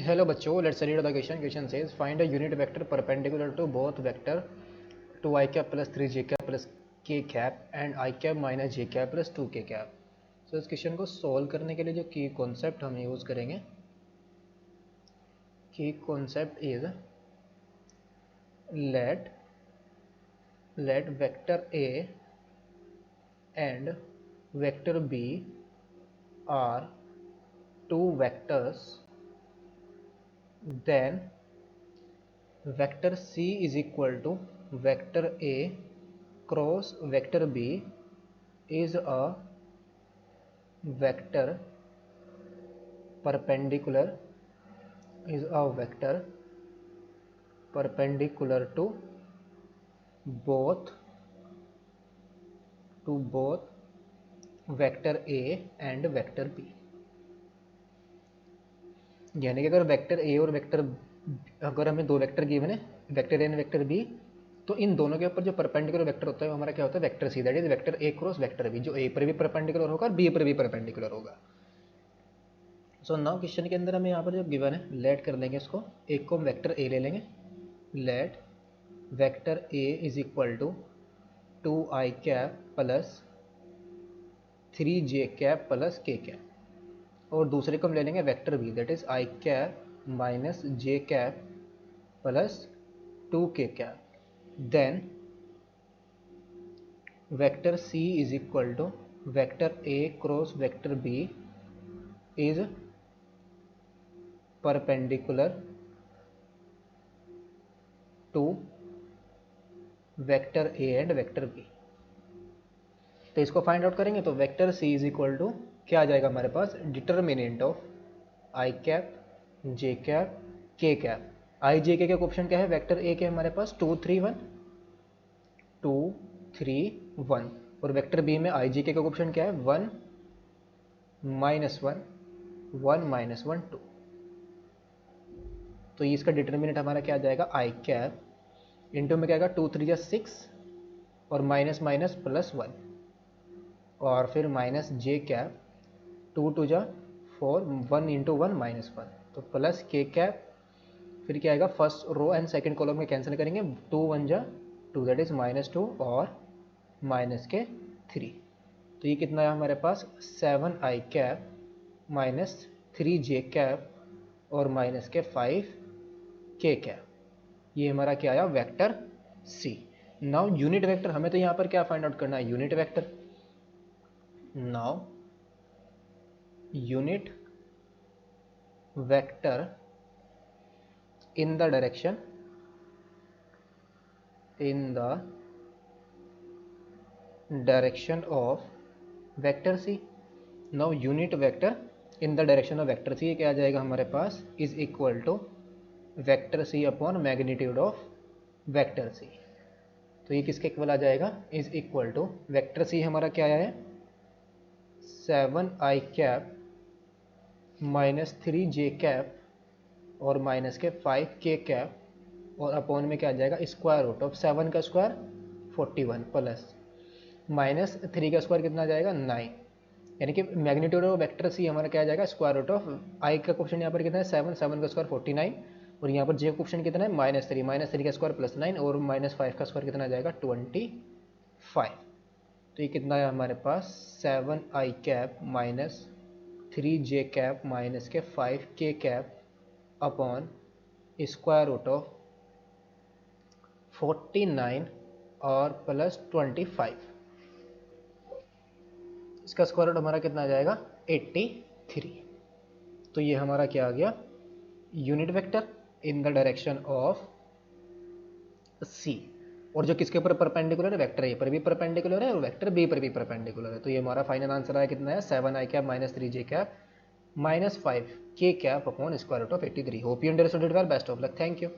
Hello बच्चों, let's read the question. Question says find a unit vector perpendicular to both vector 2 i cap plus 3 j cap plus k cap and i cap minus j cap plus 2 k cap. So इस question को solve करने के लिए जो की concept हम use करेंगे, key concept is let vector a and vector b are two vectors, then vector c is equal to vector a cross vector b is a vector perpendicular to both vector a and vector b. यानी कि अगर vector A और vector, अगर हमें दो vector given है, vector A and vector B, तो इन दोनों के ऊपर जो परपेंडिकुलर वेक्टर होता है वो हमारा क्या होता है, vector C. That is vector A cross vector B, जो ए पर भी परपेंडिकुलर होगा और बी पर भी परपेंडिकुलर होगा. सो नाउ क्वेश्चन के अंदर हमें यहाँ पर जो गिवन है, लेट कर लेंगे इसको, एक को हम वेक्टर ए ले लेंगे. Let vector A is equal to 2i cap plus 3j cap plus k cap, और दूसरे को हम ले लेंगे vector B, that is i cap minus j cap plus 2k cap. Then vector c is equal to vector a cross vector b is perpendicular to vector a and vector b. तो इसको find out करेंगे तो vector c is equal to क्या आ जाएगा हमारे पास, determinant of i cap j cap k cap. i j k का option क्या है, वेक्टर a के हमारे पास 2 3 1 और वेक्टर b में i j k का ऑप्शन क्या है, 1 माइनस 1 2. तो इसका डिटर्मिनेंट हमारा क्या आ जाएगा, i कैप इंटू में क्या आएगा 2 3 6 और माइनस माइनस प्लस 1 और फिर minus j cap 2 2 4 1 into 1 minus 1, तो प्लस k कैप, फिर क्या आएगा first row and second column में कैंसिल करेंगे, 2 1 2 दैट इज माइनस 2 और माइनस के 3. तो ये कितना है हमारे पास, 7i cap minus 3j cap और माइनस के 5k कैप. ये हमारा क्या आया, vector c. Now unit vector, हमें तो यहाँ पर क्या फाइंड आउट करना है, unit vector. Now unit vector in the direction of vector c. now unit vector in the direction of vector c क्या आ जाएगा हमारे पास, is equal to vector c upon magnitude of vector c. तो ये किसके equal आ जाएगा, is equal to vector c हमारा क्या आया है, 7i cap minus 3j cap और माइनस के 5k कैप, और अपॉन में क्या आ जाएगा, स्क्वायर रूट ऑफ 7 का स्क्वायर 41 प्लस माइनस 3 का स्क्वायर कितना आ जाएगा 9. यानी कि मैग्नीट्यूड ऑफ वेक्टर सी हमारा क्या आ जाएगा, स्क्वायर रूट ऑफ आई का क्वेश्चन यहाँ पर कितना है 7 का स्क्वायर 49, और यहाँ पर जे का क्वेश्चन कितना है -3 का स्क्वायर प्लस 9 और -5 का स्क्वायर कितना आ जाएगा 25. तो ये कितना है हमारे पास, 7i cap minus 3j cap minus K 5k cap upon square root of 49 और प्लस 25. इसका स्क्वायर रूट हमारा कितना आ जाएगा 83. तो ये हमारा क्या आ गया, unit vector in the direction of C, और जो किसके ऊपर परपेंडिकुलर है, वेक्टर ए पर भी परपेंडिकुलर है और वेक्टर बी पर भी परपेंडिकुलर है. तो ये हमारा फाइनल आंसर आया कितना है, 7i cap minus 3j cap minus 5k cap upon square root of 83. Hope you understood it well. Best of luck. Thank you.